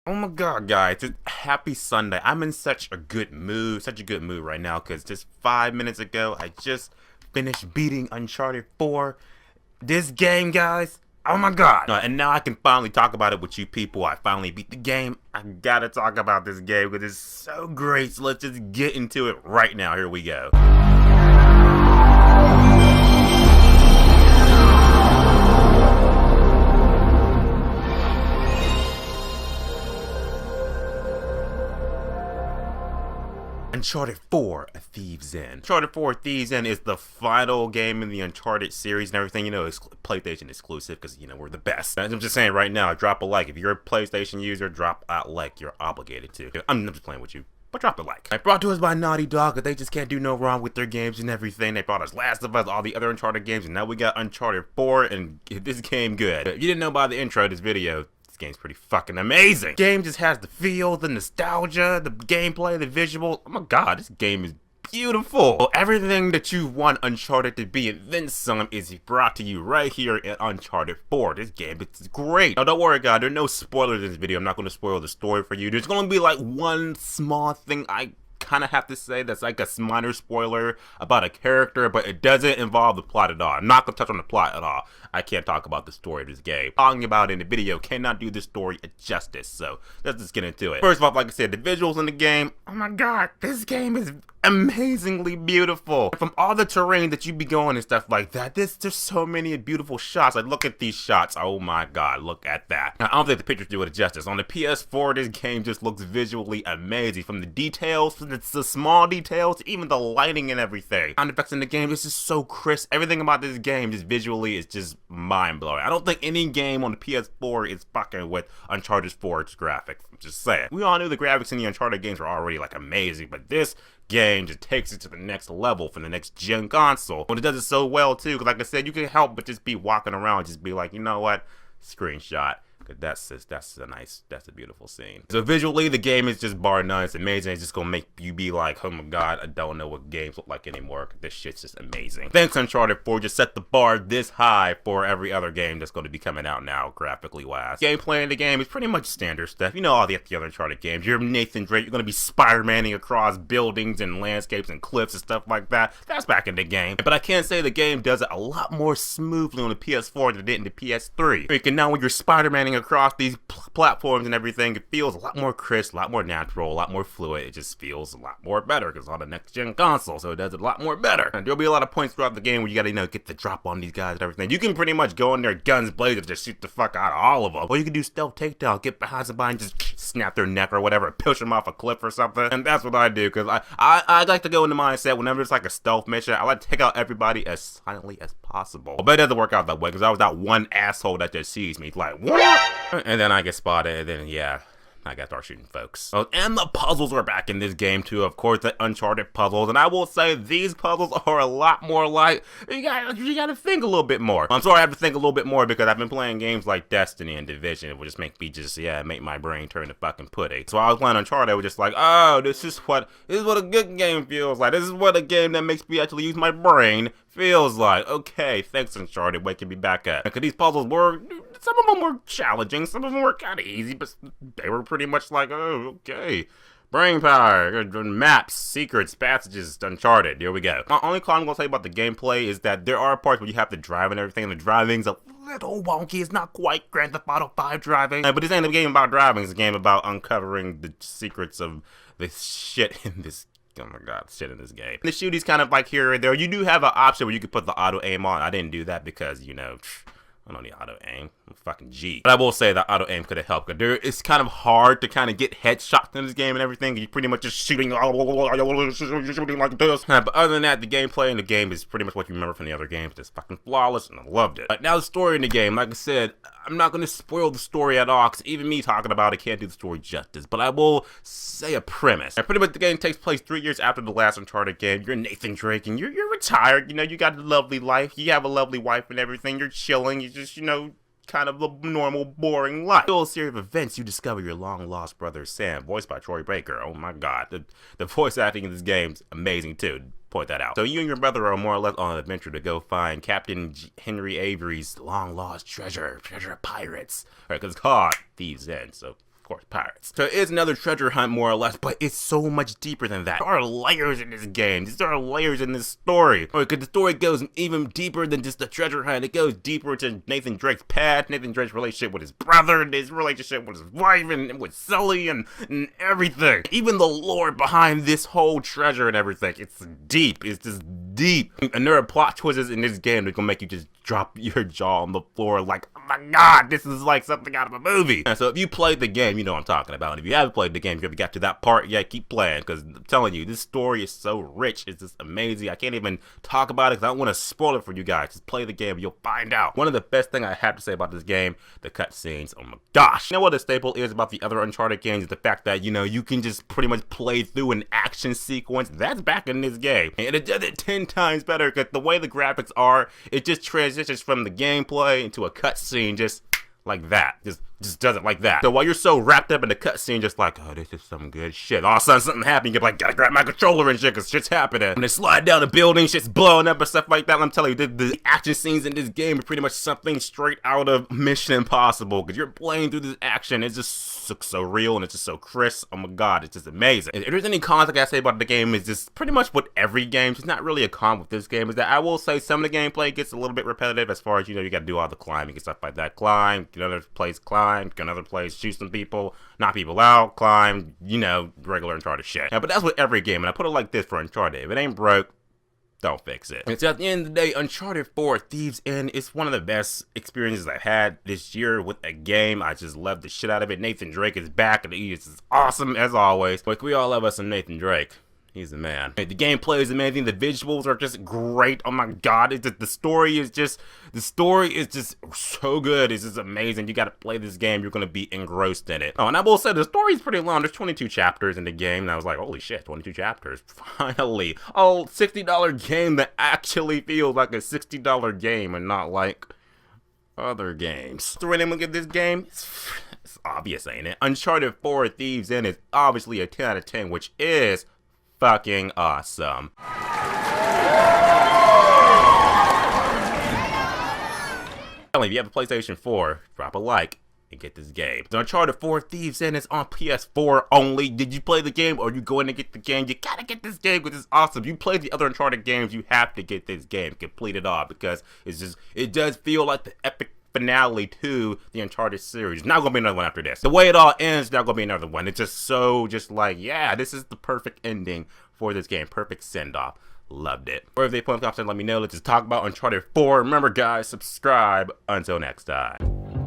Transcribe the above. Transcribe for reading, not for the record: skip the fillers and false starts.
Oh my god, guys, it's happy Sunday. I'm in such a good mood, right now, because just 5 minutes ago, I just finished beating Uncharted 4. This game, guys, oh my god. And now I can finally talk about it with you people. I finally beat the game. I gotta talk about this game because it's so great, so let's just get into it right now. Here we go. Uncharted 4, A Thief's End. Uncharted 4, A Thief's End is the final game in the Uncharted series and everything. You know, it's PlayStation exclusive because, you know, we're the best. I'm just saying right now, drop a like. If you're a PlayStation user, drop a like. You're obligated to. I'm just playing with you, but drop a like. Brought to us by Naughty Dog, but they just can't do no wrong with their games and everything. They brought us Last of Us, all the other Uncharted games, and now we got Uncharted 4, and this game good. If you didn't know by the intro of this video, this game's pretty fucking amazing. Game just has the feel, the nostalgia, the gameplay, the visual. Oh my god, this game is beautiful. Well, everything that you want Uncharted to be and then some is brought to you right here in Uncharted 4. This game is great. Now don't worry guys, there are no spoilers in this video. I'm not going to spoil the story for you. There's going to be like one small thing I kind of have to say that's like a minor spoiler about a character, but it doesn't involve the plot at all. I'm not going to touch on the plot at all. I can't talk about the story of this game. Talking about it in the video cannot do this story a justice, so let's just get into it. First of all, like I said, the visuals in the game, oh my god, this game is amazingly beautiful. From all the terrain that you be going and stuff like that, there's so many beautiful shots. Like, look at these shots. Oh my god, look at that. Now, I don't think the pictures do it justice. On the PS4, this game just looks visually amazing. From the details, from the small details, to even the lighting and everything. Sound effects in the game is just so crisp. Everything about this game, just visually, is just mind-blowing. I don't think any game on the PS4 is fucking with Uncharted 4's graphics. I'm just saying. We all knew the graphics in the Uncharted games were already like amazing, but this game just takes it to the next level for the next gen console. But it does it so well too, because like I said, you can help but just be walking around, just be like, you know what, screenshot. Cause that's a beautiful scene. So visually, the game is just bar none. It's amazing. It's just gonna make you be like, oh my god, I don't know what games look like anymore. This shit's just amazing. Thanks Uncharted 4, just set the bar this high for every other game that's going to be coming out now, graphically wise. Gameplay in the game is pretty much standard stuff. You know all the other Uncharted games. You're Nathan Drake. You're gonna be Spider-Maning across buildings and landscapes and cliffs and stuff like that. That's back in the game. But I can say the game does it a lot more smoothly on the PS4 than it did in the PS3. You can now, when you're Spider-Maning across these platforms and everything, it feels a lot more crisp, a lot more natural, a lot more fluid. It just feels a lot more better because on the next gen console, so it does it a lot more better. And there'll be a lot of points throughout the game where you gotta, you know, get the drop on these guys and everything. You can pretty much go in there guns blazing, just shoot the fuck out of all of them. Or you can do stealth takedown, get behind somebody and just snap their neck or whatever, push them off a cliff or something. And that's what I do, because I like to go in the mindset whenever it's like a stealth mission, I like to take out everybody as silently as possible. But it doesn't work out that way, because I was that one asshole that just sees me. It's like, what? And then I get spotted, and then, yeah, I gotta start shooting folks. Oh, and the puzzles are back in this game, too. Of course, the Uncharted puzzles. And I will say, these puzzles are a lot more like, you gotta think a little bit more. I'm sorry I have to think a little bit more, because I've been playing games like Destiny and Division. It would just make me make my brain turn to fucking putty. So I was playing Uncharted, I was just like, oh, this is what a good game feels like. This is what a game that makes me actually use my brain feels like. Okay, thanks Uncharted, waking me back up. Because these puzzles were, some of them were challenging, some of them were kind of easy, but they were pretty much like, oh, okay. Brain power, maps, secrets, passages, Uncharted, here we go. The only comment I'm going to say about the gameplay is that there are parts where you have to drive and everything, and the driving's a little wonky. It's not quite Grand Theft Auto 5 driving. But this ain't a game about driving, it's a game about uncovering the secrets of the shit in this. Oh my god, shit in this game. The shooting's kind of like here and there. You do have an option where you can put the auto aim on. I didn't do that because, you know, I don't need auto aim. I'm fucking G. But I will say that auto aim could have helped. It's kind of hard to kind of get headshots in this game and everything. You're pretty much just shooting like this. But other than that, the gameplay in the game is pretty much what you remember from the other games. It's fucking flawless, and I loved it. But now the story in the game, like I said, I'm not going to spoil the story at all, because even me talking about it can't do the story justice. But I will say a premise. And pretty much the game takes place 3 years after the last Uncharted game. You're Nathan Drake, and you're retired. You know, you got a lovely life. You have a lovely wife and everything. You're chilling. You just, you know, kind of the normal, boring life. In a series of events, you discover your long-lost brother, Sam, voiced by Troy Baker. Oh my god. The voice acting in this game's amazing, too. Point that out. So you and your brother are more or less on an adventure to go find Captain Henry Avery's long-lost treasure of pirates. Alright, because it's called Thieves' End, so of course, pirates. So it is another treasure hunt, more or less, but it's so much deeper than that. There are layers in this game. There are layers in this story. Because the story goes even deeper than just the treasure hunt. It goes deeper into Nathan Drake's past, Nathan Drake's relationship with his brother, and his relationship with his wife, and with Sully, and everything. Even the lore behind this whole treasure and everything. It's deep. It's just deep. And there are plot twists in this game that gonna make you just drop your jaw on the floor like, oh my god, this is like something out of a movie. And so if you played the game, you know what I'm talking about. And if you haven't played the game, if you ever got to that part yet, keep playing, because I'm telling you, this story is so rich. It's just amazing. I can't even talk about it because I don't want to spoil it for you guys. Just play the game, you'll find out. One of the best things I have to say about this game, the cutscenes. Oh my gosh. You know what the staple is about the other Uncharted games is the fact that, you know, you can just pretty much play through an action sequence. That's back in this game. And it does it 10 times better because the way the graphics are, it just transitions from the gameplay into a cutscene just like that. Just does it like that. So while you're so wrapped up in the cutscene, just like, oh, this is some good shit. All of a sudden something happens, you're like, gotta grab my controller and shit, cause shit's happening. When they slide down the building, shit's blowing up and stuff like that. I'm telling you, the action scenes in this game are pretty much something straight out of Mission Impossible. Cause you're playing through this action, it's just looks so real and it's just so crisp. Oh my god, it's just amazing. And if there's any cons I gotta say about the game, is just pretty much with every game. It's not really a con with this game. Is that I will say some of the gameplay gets a little bit repetitive as far as, you know, you gotta do all the climbing and stuff like that. Climb, get another place, climb, get another place, shoot some people, knock people out, climb, you know, regular Uncharted shit. Yeah, but that's with every game, and I put it like this for Uncharted. If it ain't broke, don't fix it. And so at the end of the day, Uncharted 4 Thieves End is one of the best experiences I've had this year with a game. I just love the shit out of it. Nathan Drake is back, and he is awesome as always. But we all love us some Nathan Drake. He's the man. The gameplay is amazing. The visuals are just great. Oh my god, the story is just so good. It's just amazing. You gotta play this game. You're gonna be engrossed in it. Oh, and I will say the story is pretty long. There's 22 chapters in the game, and I was like, holy shit, 22 chapters. Finally. Oh, $60 game that actually feels like a $60 game and not like other games. The rating I'm gonna give this game, it's obvious, ain't it? Uncharted 4 Thieves End is obviously a 10 out of 10, which is fucking awesome. If you have a PlayStation 4, drop a like and get this game. The Uncharted 4 Thieves End is on PS4 only. Did you play the game or are you going to get the game? You gotta get this game because it's awesome. You play the other Uncharted games, you have to get this game, complete it all, because it does feel like the epic finale to the Uncharted series. Not gonna be another one after this. The way it all ends, not gonna be another one. It's just so, like, yeah, this is the perfect ending for this game. Perfect send-off. Loved it. Or if they put in the comments, let me know. Let's just talk about Uncharted 4. Remember, guys, subscribe. Until next time.